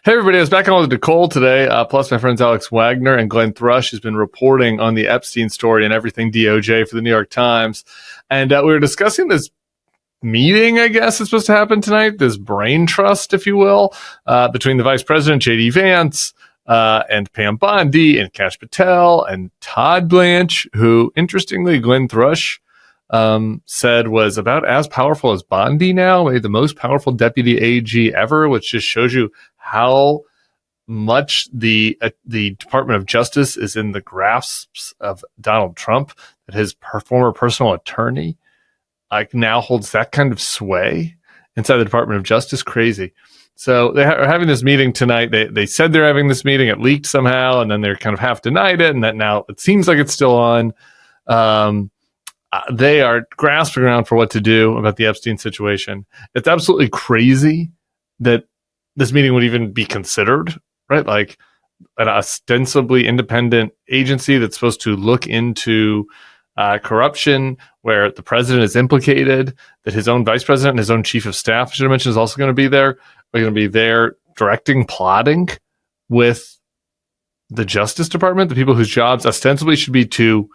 Hey everybody, I was back on with Nicole today, plus my friends Alex Wagner and Glenn Thrush has been reporting on the Epstein story and everything DOJ for the New York Times. And we were discussing this meeting, I guess, is supposed to happen tonight, this brain trust, if you will, between the Vice President, J.D. Vance, and Pam Bondi and Kash Patel and Todd Blanche, who, interestingly, Glenn Thrush said was about as powerful as Bondi now, maybe the most powerful deputy AG ever, which just shows you how much the Department of Justice is in the grasps of Donald Trump, that his former personal attorney now holds that kind of sway inside the Department of Justice. Crazy. So they are having this meeting tonight. They said they're having this meeting. It leaked somehow, and then they're kind of half denied it, and that now it seems like it's still on. They are grasping around for what to do about the Epstein situation. It's absolutely crazy that this meeting would even be considered, right? Like an ostensibly independent agency that's supposed to look into corruption, where the president is implicated, that his own vice president and his own chief of staff, I should have mentioned, is also going to be there. They're going to be there directing, plotting with the Justice Department, the people whose jobs ostensibly should be to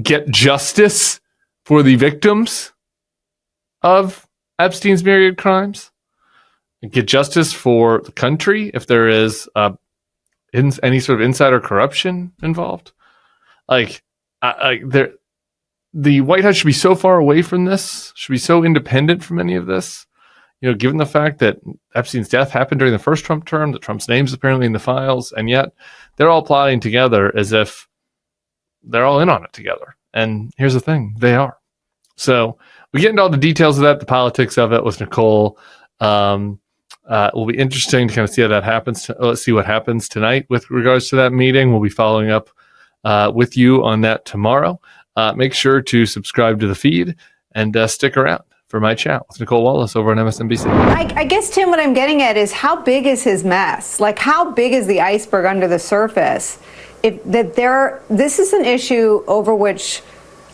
get justice for the victims of Epstein's myriad crimes, get justice for the country if there is any sort of insider corruption involved. The White House should be so far away from this, should be so independent from any of this. You know, given the fact that Epstein's death happened during the first Trump term, that Trump's name's apparently in the files, and yet they're all plotting together as if they're all in on it together. And here's the thing, they are. So we get into all the details of that, the politics of it with Nicole. It will be interesting to kind of see how that happens. Let's see what happens tonight with regards to that meeting. We'll be following up with you on that tomorrow. Make sure to subscribe to the feed and stick around for my chat with Nicole Wallace over on MSNBC. I guess, Tim, what I'm getting at is how big is his mess? Like, how big is the iceberg under the surface? This is an issue over which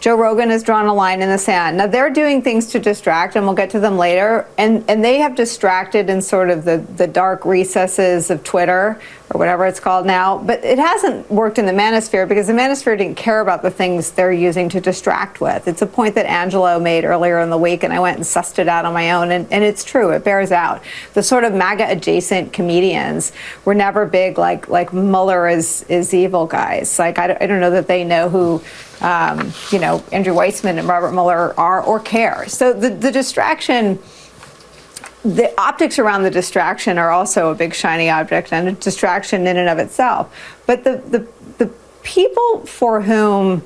Joe Rogan has drawn a line in the sand. Now, they're doing things to distract, and we'll get to them later, and they have distracted in sort of the dark recesses of Twitter, or whatever it's called now, but it hasn't worked in the manosphere because the manosphere didn't care about the things they're using to distract with. It's a point that Angelo made earlier in the week, and I went and sussed it out on my own, and it's true, it bears out. The sort of MAGA-adjacent comedians were never big like Mueller is evil guys. Like, I don't know that they know who Andrew Weissman and Robert Mueller are or care. So the distraction, the optics around the distraction are also a big shiny object and a distraction in and of itself. But the people for whom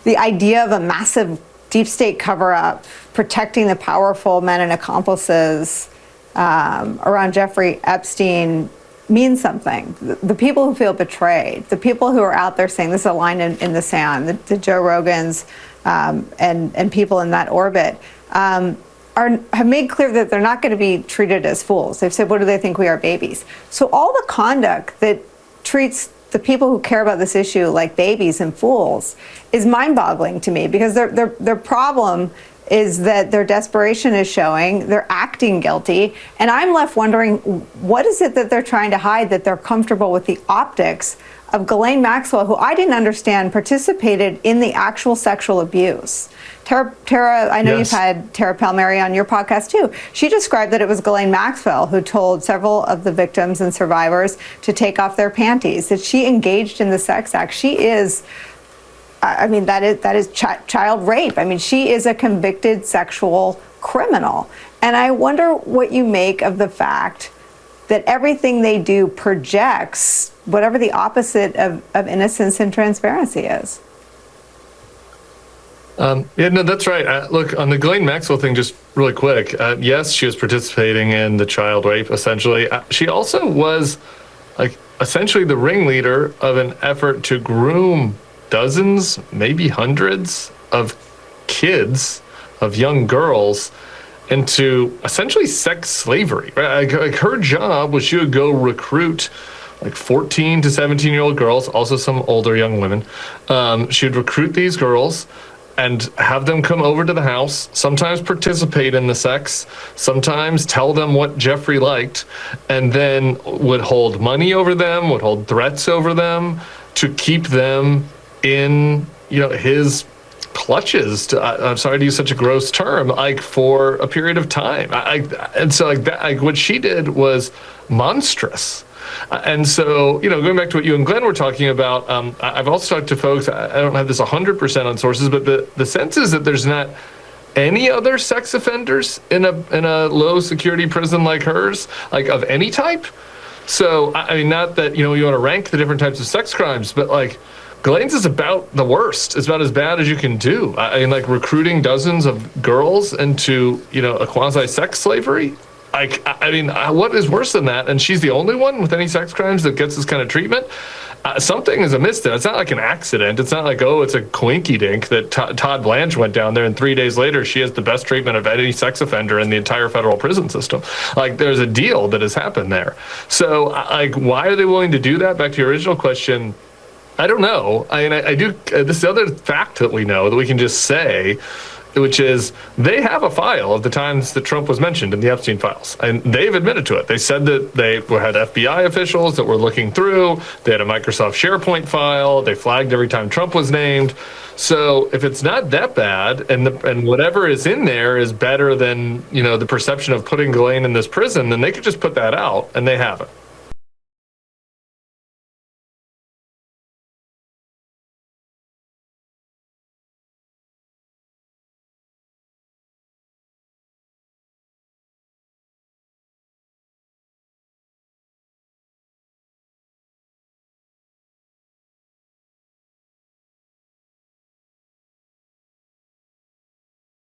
the idea of a massive deep state cover-up protecting the powerful men and accomplices around Jeffrey Epstein means something. The people who feel betrayed, the people who are out there saying this is a line in the sand, the Joe Rogans and people in that orbit, have made clear that they're not going to be treated as fools. They've said, what do they think we are, babies? So all the conduct that treats the people who care about this issue like babies and fools is mind-boggling to me, because their problem is that their desperation is showing, they're acting guilty, and I'm left wondering, what is it that they're trying to hide that they're comfortable with the optics of Glae Maxwell, who I didn't understand participated in the actual sexual abuse. Tara, I know You've had Tara Palmieri on your podcast too. She described that it was Glae Maxwell who told several of the victims and survivors to take off their panties, that she engaged in the sex act. She is, that is child rape. I mean, she is a convicted sexual criminal. And I wonder what you make of the fact that everything they do projects whatever the opposite of innocence and transparency is. That's right. Look, on the Glae Maxwell thing, just really quick. Yes, she was participating in the child rape, essentially. She also was, essentially the ringleader of an effort to groom dozens, maybe hundreds of kids, of young girls, into essentially sex slavery. Right? Her job was she would go recruit 14 to 17-year-old girls, also some older young women. She would recruit these girls and have them come over to the house, sometimes participate in the sex, sometimes tell them what Jeffrey liked, and then would hold money over them, would hold threats over them to keep them in, his clutches, I'm sorry to use such a gross term, like for a period of time. And so what she did was monstrous. And so, going back to what you and Glenn were talking about, I've also talked to folks, I don't have this 100% on sources, but the sense is that there's not any other sex offenders in a low security prison like hers, like of any type. So, I mean, not that, you want to rank the different types of sex crimes, but like, Glae's is about the worst. It's about as bad as you can do. I mean, like recruiting dozens of girls into, a quasi-sex slavery. What is worse than that? And she's the only one with any sex crimes that gets this kind of treatment. Something is amiss there. It's not like an accident. It's not like, it's a coinky dink that Todd Blanche went down there and 3 days later she has the best treatment of any sex offender in the entire federal prison system. Like, there's a deal that has happened there. So, why are they willing to do that? Back to your original question, I don't know. I do. This is the other fact that we know that we can just say, which is they have a file of the times that Trump was mentioned in the Epstein files, and they've admitted to it. They said that they had FBI officials that were looking through. They had a Microsoft SharePoint file. They flagged every time Trump was named. So if it's not that bad, and whatever is in there is better than the perception of putting Ghislaine in this prison, then they could just put that out, and they haven't.